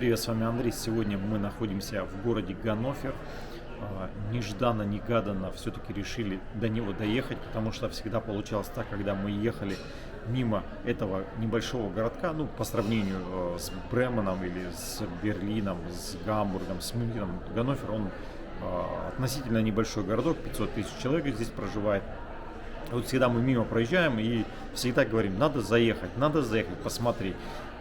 Привет, с вами Андрей. Сегодня мы находимся в городе Ганновер. Нежданно-негаданно все-таки решили до него доехать, потому что всегда получалось так, когда мы ехали мимо этого небольшого городка, по сравнению с Бременом или с Берлином, с Гамбургом, с Мюнхеном. Ганновер, он относительно небольшой городок, 500 тысяч человек здесь проживает. Вот всегда мы мимо проезжаем и всегда говорим, надо заехать, посмотреть.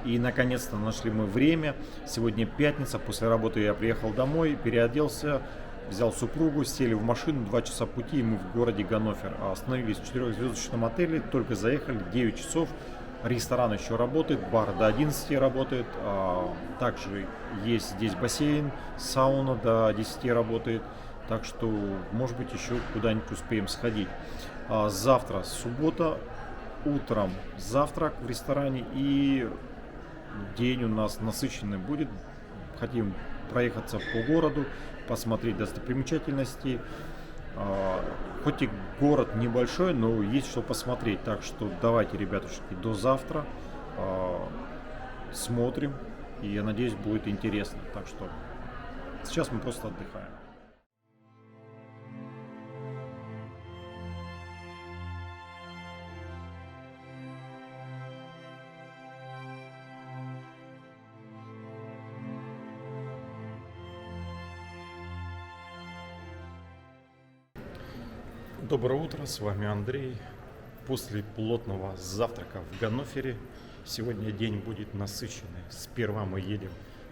И наконец-то нашли мы время. Сегодня пятница, после работы я приехал домой, переоделся, взял супругу, сели в машину, 2 часа пути, и мы в городе Ганновер. Остановились в 4-звездочном отеле, только заехали, 9 часов. Ресторан еще работает, бар до 11 работает. Также есть здесь бассейн, сауна до 10 работает. Так что, может быть, еще куда-нибудь успеем сходить. Завтра, суббота, утром завтрак в ресторане, и день у нас насыщенный будет. Хотим проехаться по городу, посмотреть достопримечательности. Хоть и город небольшой, но есть что посмотреть. Так что давайте, ребятушки, до завтра. Смотрим. И я надеюсь, будет интересно. Так что сейчас мы просто отдыхаем. Доброе утро, с вами Андрей. После плотного завтрака в Ганновере сегодня день будет насыщенный. Сперва мы едем,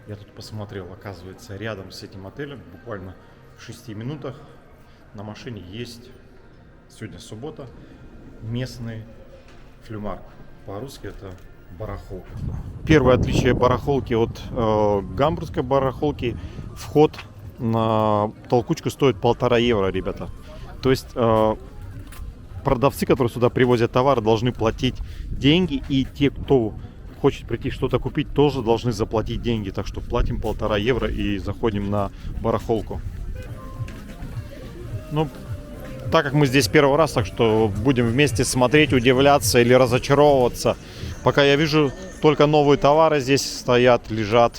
я тут посмотрел, оказывается, рядом с этим отелем, буквально в 6 минутах на машине есть, сегодня суббота, местный флюмарк. По-русски это барахолка. Первое отличие барахолки от гамбургской барахолки: вход на толкучку стоит 1,5 евро, ребята. То есть продавцы, которые сюда привозят товар, должны платить деньги, и те, кто хочет прийти что-то купить, тоже должны заплатить деньги. Так что платим 1,5 евро и заходим на барахолку. Так как мы здесь первый раз, так что будем вместе смотреть, удивляться или разочаровываться. Пока я вижу, только новые товары здесь стоят, лежат.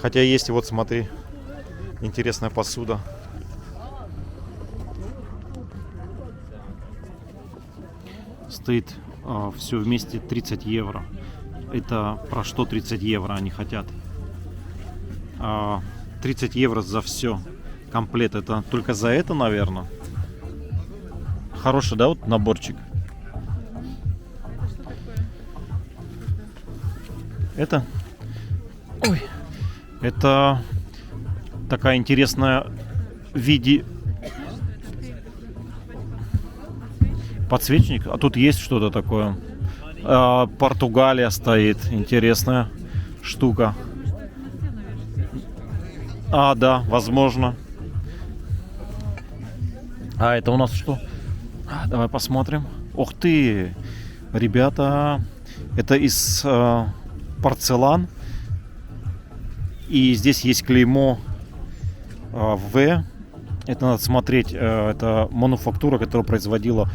Хотя есть, и вот смотри, интересная посуда. Стоит все вместе 30 евро. Это про что 30 евро они хотят? 30 евро за все. Комплект. Это только за это, наверное. Хороший, да, вот наборчик? Это? Ой. Это такая интересная в виде подсвечник, а тут есть что-то такое. Португалия стоит, интересная штука. Да, возможно. Это у нас что? Давай посмотрим. Ух ты, ребята, это из порцелан, и здесь есть клеймо В. Это надо смотреть. Это мануфактура, которая производила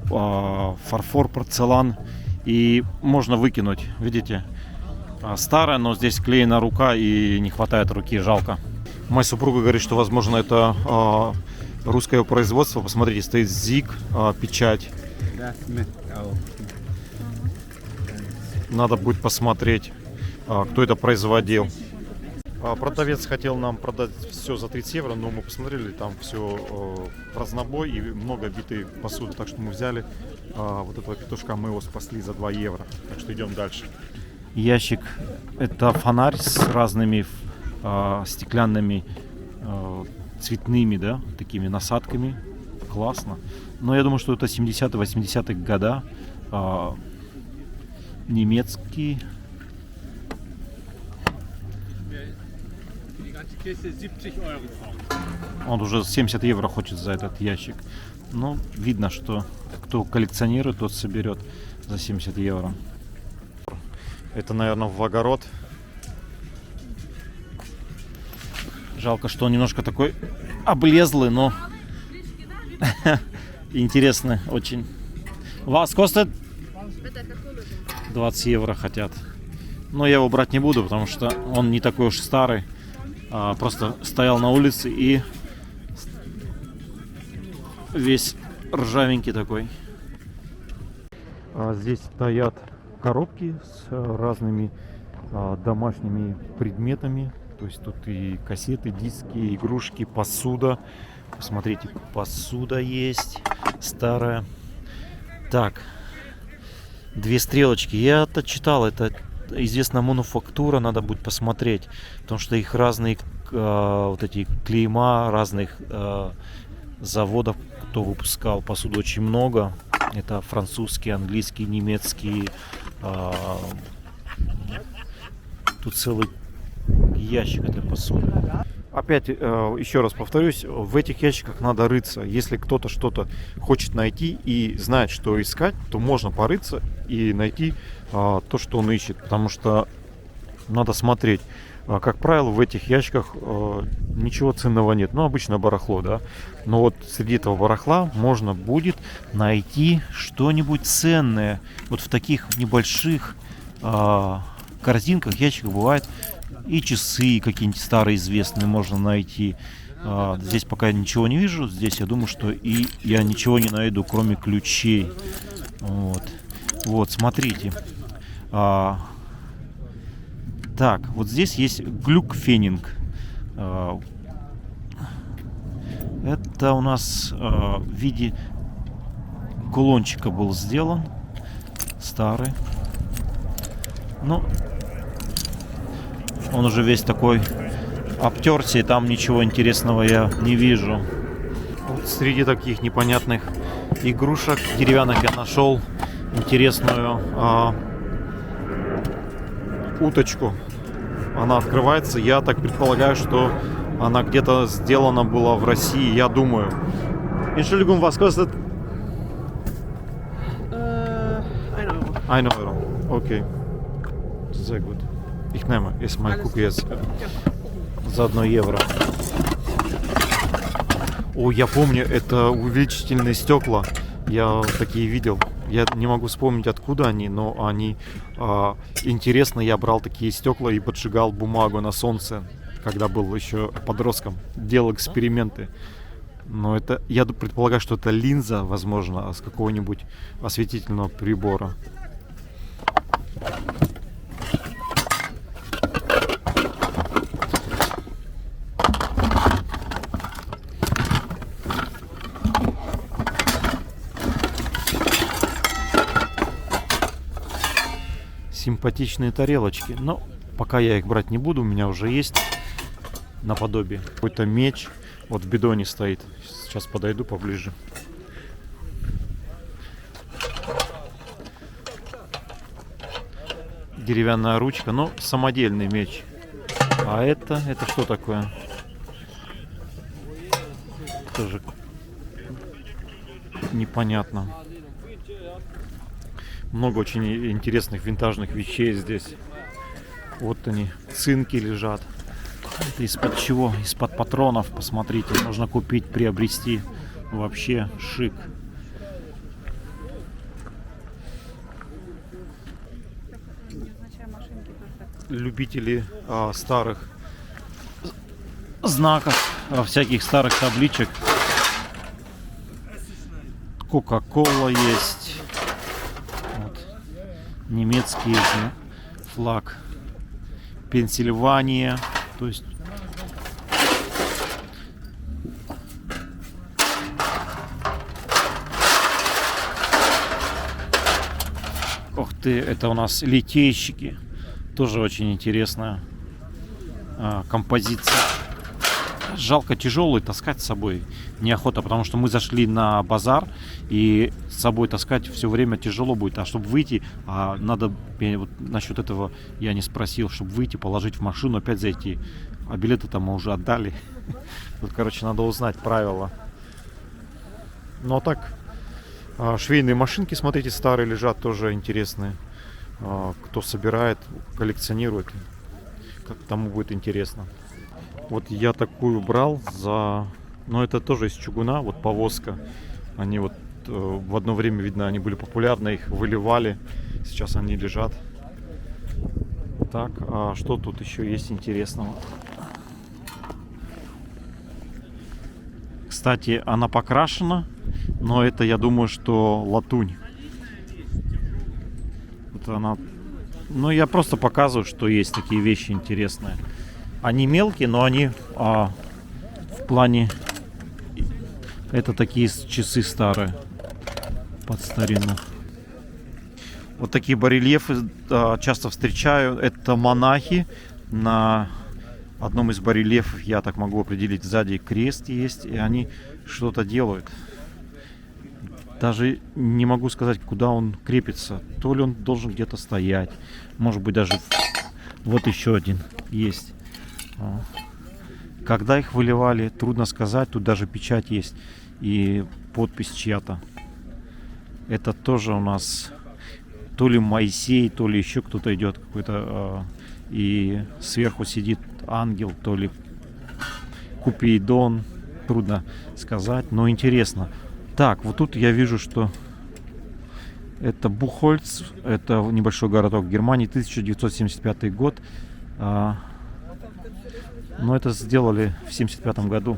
фарфор, порцелан, и можно выкинуть, видите, старая, но здесь клеена рука и не хватает руки, жалко. Моя супруга говорит, что возможно это русское производство. Посмотрите, стоит ЗИГ, печать. Надо будет посмотреть, кто это производил. Продавец хотел нам продать все за 30 евро, но мы посмотрели, там все разнобой и много битой посуды. Так что мы взяли вот этого петушка, мы его спасли за 2 евро. Так что идем дальше. Ящик — это фонарь с разными стеклянными цветными, да, такими насадками. Классно. Но я думаю, что это 70-80-х года. Немецкий. Он уже 70 евро хочет за этот ящик. Видно, что кто коллекционирует, тот соберет за 70 евро. Это, наверное, в огород. Жалко, что он немножко такой облезлый, но интересный очень. Вас костит 20 евро хотят. Но я его брать не буду, потому что он не такой уж старый. Просто стоял на улице и весь ржавенький такой. Здесь стоят коробки с разными домашними предметами. То есть тут и кассеты, диски, игрушки, посуда. Посмотрите, посуда есть старая. Так, 2 стрелочки. Я-то читал, это известная мануфактура, надо будет посмотреть. Потому что их разные вот эти клейма разных заводов, кто выпускал посуду, очень много. Это французский, английский, немецкий. Тут целый ящик этой посуды. Опять, еще раз повторюсь, в этих ящиках надо рыться. Если кто-то что-то хочет найти и знает, что искать, то можно порыться и найти то, что он ищет. Потому что надо смотреть. Как правило, в этих ящиках ничего ценного нет. Ну, обычно барахло, да. Но вот среди этого барахла можно будет найти что-нибудь ценное. Вот в таких небольших корзинках, ящиках бывает и часы какие-нибудь старые, известные можно найти. Здесь пока ничего не вижу. Здесь я думаю, что и я ничего не найду, кроме ключей. Вот, смотрите. Так, вот здесь есть глюкфенинг. Это у нас в виде кулончика был сделан. Старый. Ну, он уже весь такой обтерся, и там ничего интересного я не вижу. Вот среди таких непонятных игрушек деревянных я нашел интересную уточку. Она открывается. Я так предполагаю, что она где-то сделана была в России. Я думаю. Entschuldigung, was kostet? 1 Euro. Okay. Sehr gut. Ich nehme. Erstmal gucke jetzt за 1 евро. О, я помню, это увеличительные стекла. Я такие видел. Я не могу вспомнить, откуда они, но они интересно. Я брал такие стекла и поджигал бумагу на солнце, когда был еще подростком. Делал эксперименты. Но это, я предполагаю, что это линза, возможно, с какого-нибудь осветительного прибора. Симпатичные тарелочки, но пока я их брать не буду, у меня уже есть наподобие. Какой-то меч, вот в бидоне стоит. Сейчас подойду поближе. Деревянная ручка, но самодельный меч. А это что такое? Тоже непонятно. Много очень интересных винтажных вещей здесь. Вот они, цинки лежат. Это из-под чего? Из-под патронов, посмотрите. Можно купить, приобрести. Вообще шик. Любители старых знаков, всяких старых табличек. Кока-кола есть. Вот. Немецкий флаг. Пенсильвания. То есть ух ты, это у нас литейщики. Тоже очень интересная композиция. Жалко, тяжелый, таскать с собой неохота, потому что мы зашли на базар, и с собой таскать все время тяжело будет. А чтобы выйти, надо, вот насчет этого я не спросил, чтобы выйти, положить в машину, опять зайти. А билеты там мы уже отдали. Тут, короче, надо узнать правила. Ну а так, швейные машинки, смотрите, старые лежат, тоже интересные. Кто собирает, коллекционирует, как тому будет интересно. Вот я такую брал за... Но это тоже из чугуна, вот повозка. Они вот в одно время, видно, они были популярны, их выливали. Сейчас они лежат. Так, а что тут еще есть интересного? Кстати, она покрашена, но это, я думаю, что латунь. Это она... Ну, я просто показываю, что есть такие вещи интересные. Они мелкие, но они в плане... Это такие часы старые, под старину. Вот такие барельефы часто встречаю. Это монахи. На одном из барельефов, я так могу определить, сзади крест есть, и они что-то делают. Даже не могу сказать, куда он крепится. То ли он должен где-то стоять. Может быть, даже... Вот еще один есть. Когда их выливали, трудно сказать. Тут даже печать есть. И подпись чья-то. Это тоже у нас то ли Моисей, то ли еще кто-то идет какой-то. И сверху сидит ангел, то ли Купидон. Трудно сказать, но интересно. Так, вот тут я вижу, что это Бухольц, это небольшой городок Германии, 1975 год. Но это сделали в 1975 году.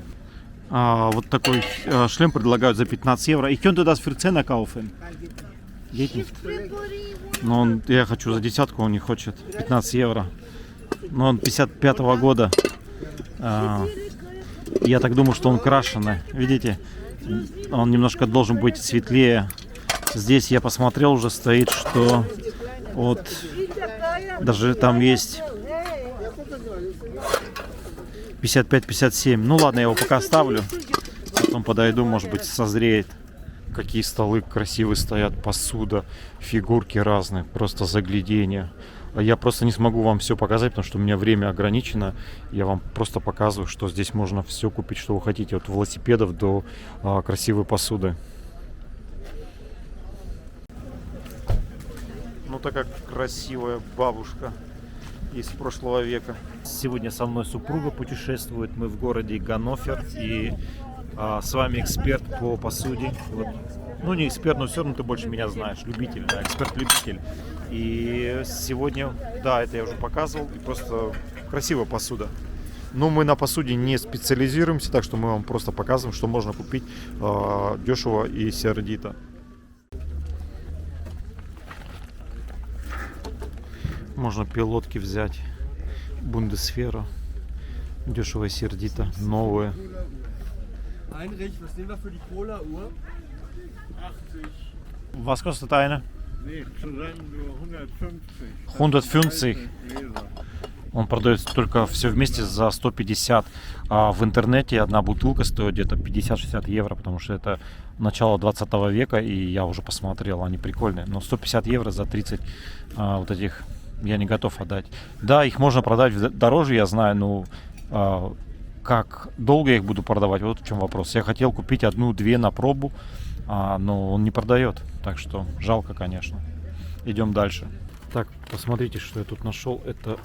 Вот такой шлем предлагают за 15 евро. Ich könnte das für 10 kaufen. Geht nicht. Но я хочу за десятку, он не хочет. 15 евро. Но он 55-го года. Я так думаю, что он крашеный. Видите? Он немножко должен быть светлее. Здесь я посмотрел, уже стоит, что вот даже там есть 55-57. Ну ладно, я его пока оставлю. Потом подойду, может быть, созреет. Какие столы красивые стоят, посуда, фигурки разные, просто заглядение. Я просто не смогу вам все показать, потому что у меня время ограничено. Я вам просто показываю, что здесь можно все купить, что вы хотите. От велосипедов до красивой посуды. Ну, такая красивая бабушка из прошлого века. Сегодня со мной супруга путешествует. Мы в городе Ганновер. И с вами эксперт по посуде. Вот. Ну, не эксперт, но все равно ты больше меня знаешь. Любитель, да, эксперт-любитель. И сегодня, да, это я уже показывал. И просто красивая посуда. Но мы на посуде не специализируемся, так что мы вам просто показываем, что можно купить дешево и сердито. Можно пилотки взять. Бундесвера. Дешево и сердито. Новые. Was kostet eine? Nee, zusammen nur 150. 150. Он продается только все вместе за 150. А в интернете одна бутылка стоит где-то 50-60 евро, потому что это начало 20 века, и я уже посмотрел, они прикольные. Но 150 евро за 30 вот этих я не готов отдать. Да, их можно продать дороже, я знаю, но как долго я их буду продавать, вот в чем вопрос. Я хотел купить одну-две на пробу, но он не продает, так что жалко, конечно. Идем дальше. Так, посмотрите, что я тут нашел. Это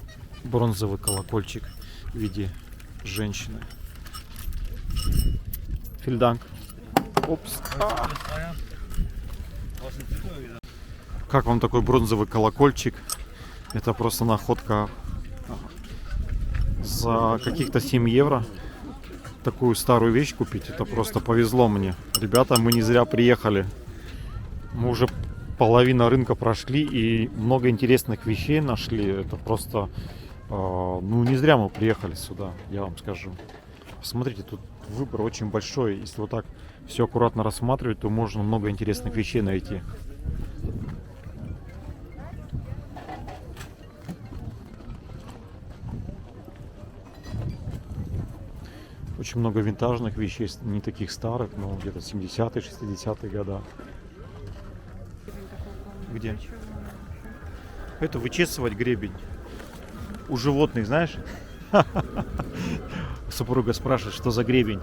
бронзовый колокольчик в виде женщины. Фильданк. Опс. Как вам такой бронзовый колокольчик? Это просто находка. За каких-то 7 евро такую старую вещь купить, это просто повезло мне. Ребята, мы не зря приехали. Мы уже половину рынка прошли и много интересных вещей нашли. Это просто, ну не зря мы приехали сюда, я вам скажу. Смотрите, тут выбор очень большой. Если вот так все аккуратно рассматривать, то можно много интересных вещей найти. Очень много винтажных вещей, не таких старых, но где-то 70-е, 60-е года. Где? Это вычесывать гребень. У животных, знаешь? Супруга спрашивает, что за гребень.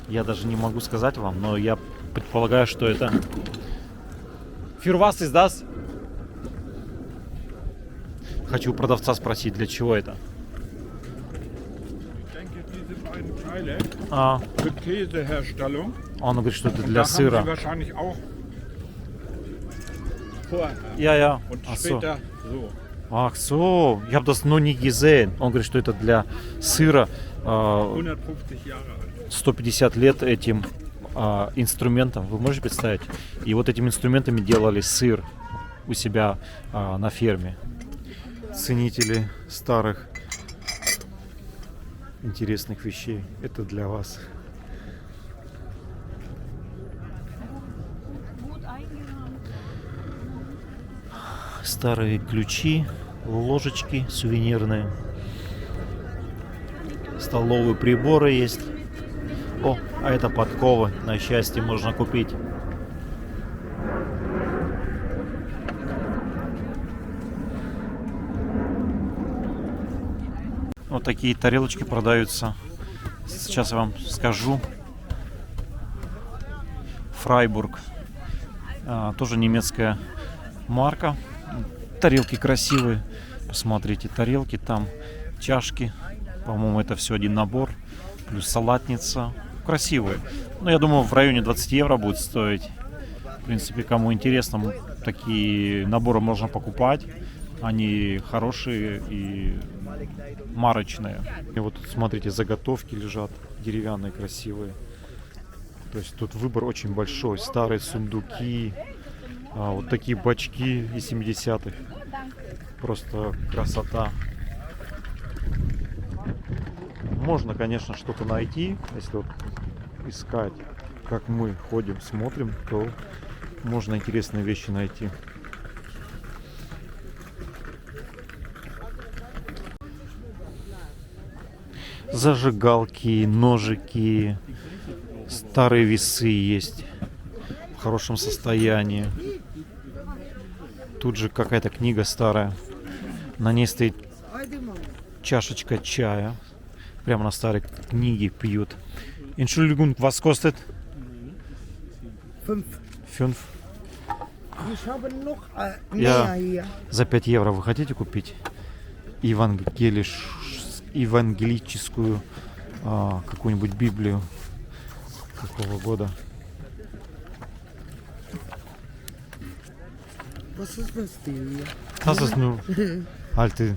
Я даже не могу сказать вам, но я предполагаю, что это... Für was ist das? Хочу у продавца спросить, для чего это. Für Käseherstellung. Он говорит, что это для сыра. Wahrscheinlich auch vorher. Я. Und später so. Ах, so, ich habe das noch nie gesehen. Он говорит, что это для сыра. 150 Jahre alt. 150 лет этим инструментам. Вы можете представить? И вот этими инструментами делали сыр у себя на ферме. Ценители старых интересных вещей. Это для вас. Старые ключи, ложечки сувенирные. Столовые приборы есть. О, а это подковы. На счастье можно купить. Вот такие тарелочки продаются. Сейчас я вам скажу. Фрайбург. Тоже немецкая марка. Тарелки красивые. Посмотрите, тарелки там, чашки. По-моему, это все один набор. Плюс салатница. Красивые. Ну, я думаю, в районе 20 евро будет стоить. В принципе, кому интересно, такие наборы можно покупать. Они хорошие и марочные. И вот тут, смотрите, заготовки лежат. Деревянные, красивые. То есть тут выбор очень большой. Старые сундуки. Вот такие бачки из 70-х. Просто красота. Можно, конечно, что-то найти. Если вот искать, как мы ходим, смотрим, то можно интересные вещи найти. Зажигалки, ножики. Старые весы есть. В хорошем состоянии. Тут же какая-то книга старая. На ней стоит чашечка чая. Прямо на старой книге пьют. Entschuldigung, was kostet? 5. 5. Ich habe noch Ja. mehr hier. За 5 евро вы хотите купить евангелическую какую-нибудь Библию? Какого года? Was ist das denn hier? Das ist nur alte.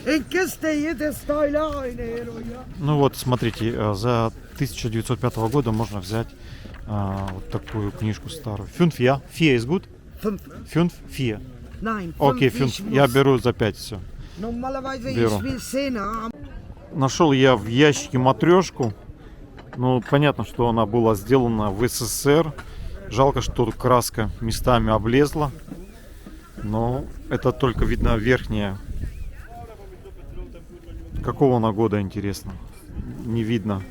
Ik kiste jede stijl in ja. Ну вот, смотрите, за 1905 года можно взять вот такую книжку старую. 5, ja? 4 ist gut? 5. 5, 4. Nein, 5. Окей, 5. Я беру за 5 все. Normalerweise Беру. ich will 10 haben. Нашел я в ящике матрешку. Ну, понятно, что она была сделана в СССР. Жалко, что тут краска местами облезла. Но это только видно верхняя. Какого она года, интересно? Не видно.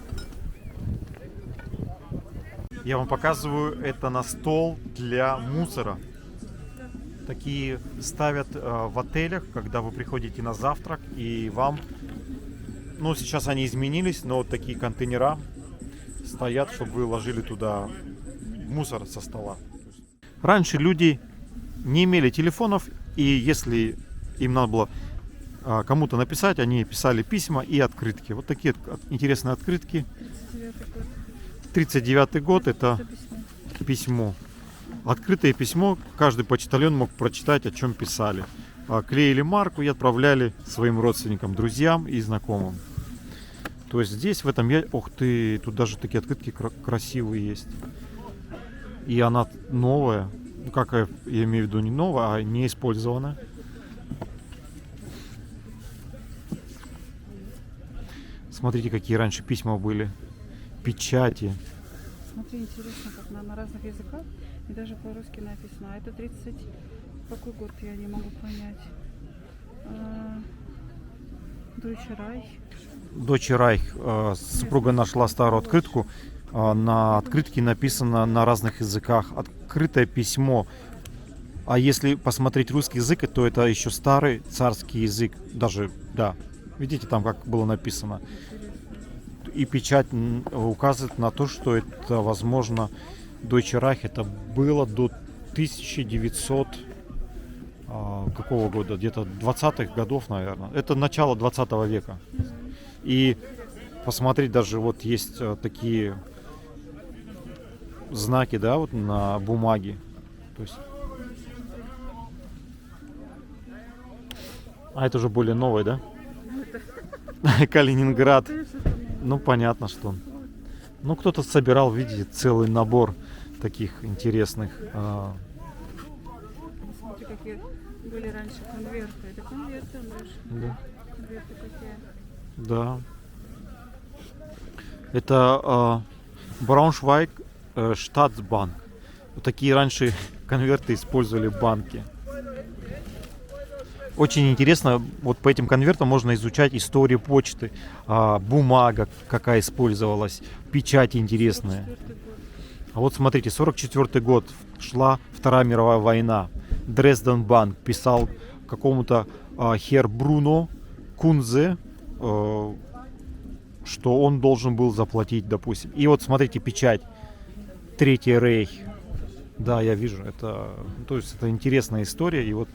Я вам показываю, это на стол для мусора. Такие ставят в отелях, когда вы приходите на завтрак, и вам... Ну, сейчас они изменились, но вот такие контейнера стоят, чтобы вы ложили туда мусор со стола. Раньше люди не имели телефонов, и если им надо было кому-то написать, они писали письма и открытки. Вот такие интересные открытки. 39-й год, это письмо. Открытое письмо, каждый почтальон мог прочитать, о чем писали. Клеили марку и отправляли своим родственникам, друзьям и знакомым. То есть здесь, в этом... Ух ты, тут даже такие открытки красивые есть. И она новая. Ну, как я имею в виду, не новая, а не использованная. Смотрите, какие раньше письма были. Печати. Смотри, интересно, как на разных языках. И даже по-русски написано. А это 30... Какой год, я не могу понять. Deutsche Reich. Deutsche Reich. Супруга нашла старую открытку. На открытке написано на разных языках. Открытое письмо. А если посмотреть русский язык, то это еще старый царский язык. Даже, да. Видите, там как было написано. И печать указывает на то, что это, возможно, Deutsche Reich. Это было до 1900 какого года? Где-то 20-х годов, наверное. Это начало 20 века. И посмотреть, даже вот есть такие знаки, да, вот на бумаге. То есть... А это уже более новый, да? Калининград. Ну, понятно, что он. Ну, кто-то собирал, видите, целый набор таких интересных. Смотри, какие были раньше конверты. Это конверты, Андрюш. Да. Конверты какие. Да. Это Брауншвайг Штатсбанк. Вот такие раньше конверты использовали банки. Очень интересно, вот по этим конвертам можно изучать историю почты, бумага, какая использовалась, печати интересные. А вот смотрите, 44 год, шла Вторая мировая война. Дрезден-банк писал какому-то хер Бруно Кунзе, что он должен был заплатить, допустим. И вот смотрите, печать. Третий рейх. Да, я вижу, это, то есть это интересная история. И вот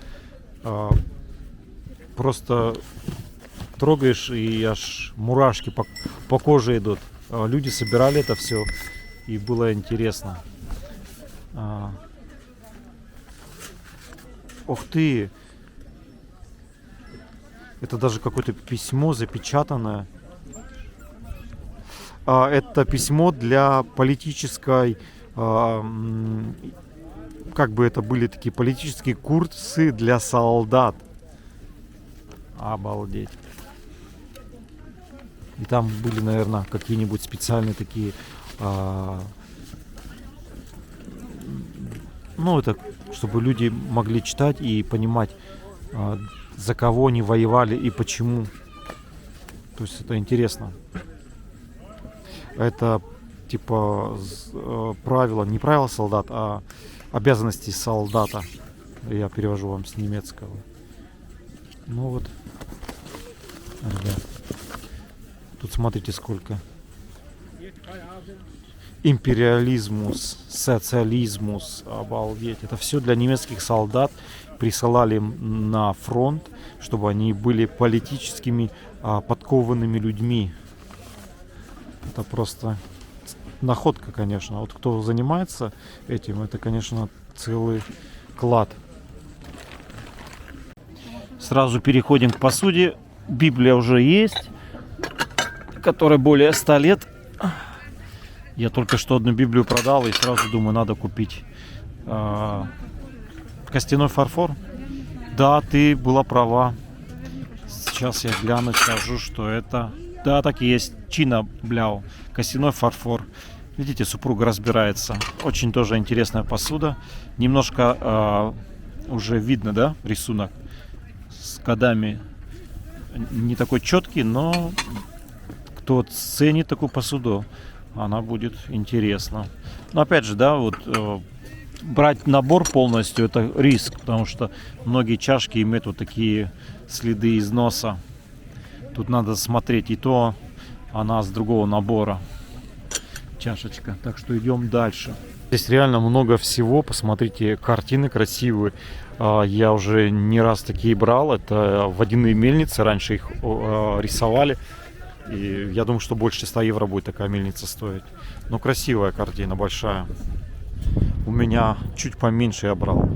просто трогаешь, и аж мурашки по коже идут. Люди собирали это все, и было интересно. Ух ты! Это даже какое-то письмо запечатанное. Это письмо для политической... как бы это были такие политические курсы для солдат. Обалдеть. И там были, наверное, какие-нибудь специальные такие... ну, это чтобы люди могли читать и понимать, за кого они воевали и почему. То есть это интересно. Это типа правила, не правила солдат, а обязанности солдата. Я перевожу вам с немецкого. Ну вот, ребят, тут смотрите сколько. Империализмус, социализмус, обалдеть. Это все для немецких солдат. Присылали на фронт, чтобы они были политическими подкованными людьми. Это просто находка, конечно. Вот кто занимается этим, это, конечно, целый клад. Сразу переходим к посуде. Библия уже есть, которая более 100 лет. Я только что одну Библию продал и сразу думаю, надо купить костяной фарфор. Да, ты была права. Сейчас я гляну, скажу, что это... Да, так и есть. Чина бляу. Костяной фарфор. Видите, супруга разбирается. Очень тоже интересная посуда. Немножко уже видно, да, рисунок с годами. Не такой четкий, но кто ценит такую посуду, она будет интересна. Но опять же, да, вот брать набор полностью — это риск, потому что многие чашки имеют вот такие следы износа. Тут надо смотреть, и то она с другого набора чашечка. Так что идем дальше. Здесь реально много всего. Посмотрите, картины красивые. Я уже не раз такие брал. Это водяные мельницы. Раньше их рисовали. И я думаю, что больше 100 евро будет такая мельница стоить. Но красивая картина, большая. У меня чуть поменьше я брал.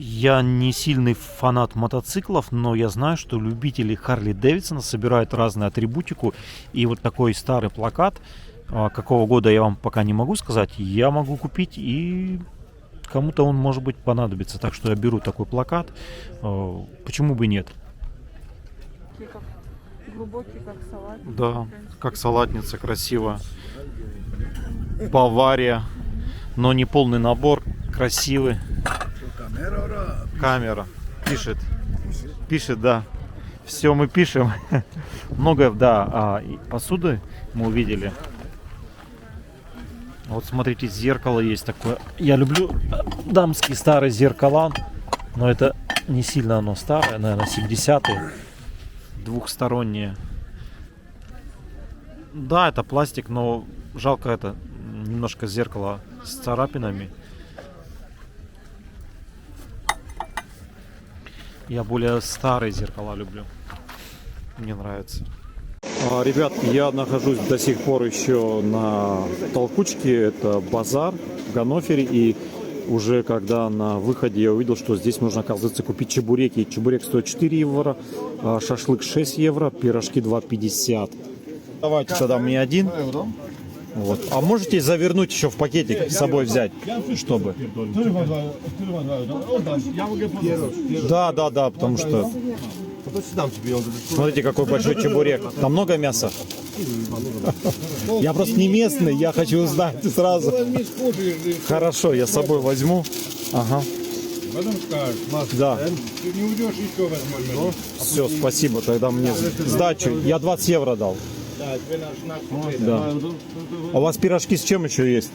Я не сильный фанат мотоциклов, но я знаю, что любители Харли Дэвидсона собирают разную атрибутику. И вот такой старый плакат, какого года я вам пока не могу сказать, я могу купить, и кому-то он, может быть, понадобится. Так что я беру такой плакат. Почему бы нет? Глубокий, как салатница. Да, как салатница, красиво. Бавария, но не полный набор, красивый. Камера пишет, да. Все мы пишем. Много, да, посуды мы увидели. Вот смотрите, зеркало есть такое. Я люблю дамские старые зеркала, но это не сильно оно старое, наверное, 70-е. Двухсторонние. Да, это пластик, но жалко, это немножко зеркало с царапинами. Я более старые зеркала люблю. Мне нравится. Ребят, я нахожусь до сих пор еще на толкучке. Это базар в Ганновере. И уже когда на выходе я увидел, что здесь можно, оказывается, купить чебуреки. Чебурек стоит 4 евро, шашлык 6 евро, пирожки 2,50. Давайте тогда мне один. Вот. А можете завернуть еще в пакетик, с собой взять, чтобы? Да, потому что... Смотрите, какой большой чебурек. Там много мяса? Я просто не местный, я хочу узнать сразу. Хорошо, я с собой возьму. Ага. Да. Все, спасибо, тогда мне сдачу. Я 20 евро дал. Да. А у вас пирожки с чем еще есть?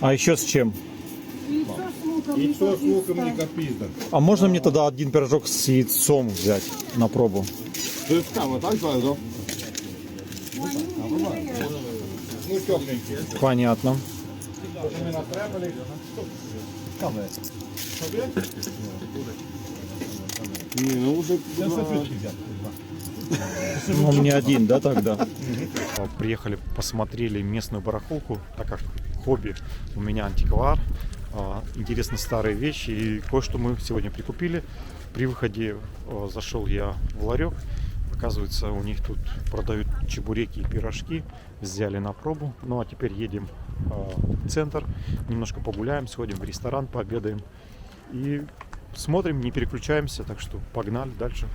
А еще с чем? Яйцо с луком и каписта. А можно мне тогда один пирожок с яйцом взять на пробу? Понятно. Ну, мне один, да, тогда? Приехали, посмотрели местную барахолку, так как хобби у меня антиквар. Интересны старые вещи, и кое-что мы сегодня прикупили. При выходе зашел я в ларек. Оказывается, у них тут продают чебуреки и пирожки. Взяли на пробу. Ну а теперь едем в центр, немножко погуляем, сходим в ресторан, пообедаем и смотрим, не переключаемся. Так что погнали дальше.